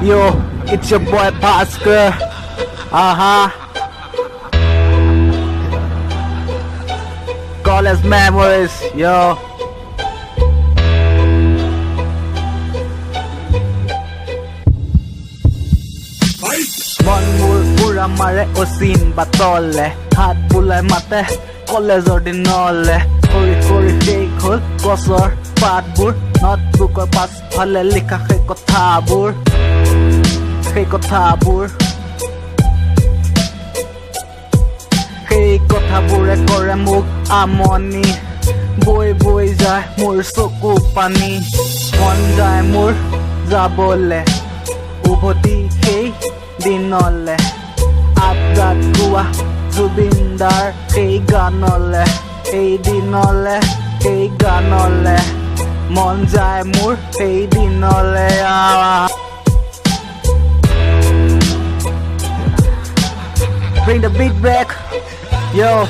Yo, it's your boy Bhaskar. College memories, yo. Monmur pura mare osin batole. Hat bulai mate, Collegor Dinole. Kori take hol, gosor, padbur. Notebookor pas phale likha সেই কথাবোৰ সেই কথাবোৰে কৰে মোক আমনি বৈ বৈ যায় মোৰ চকু পানী মন যায় মোৰ যাবলে উভতি সেই দিনলে আবদাত গোৱা জুবিনদাৰ সেই গানলে এই দিনলে সেই গানলে মন যায় মোৰ সেই দিনলে Bring the beat back, yo.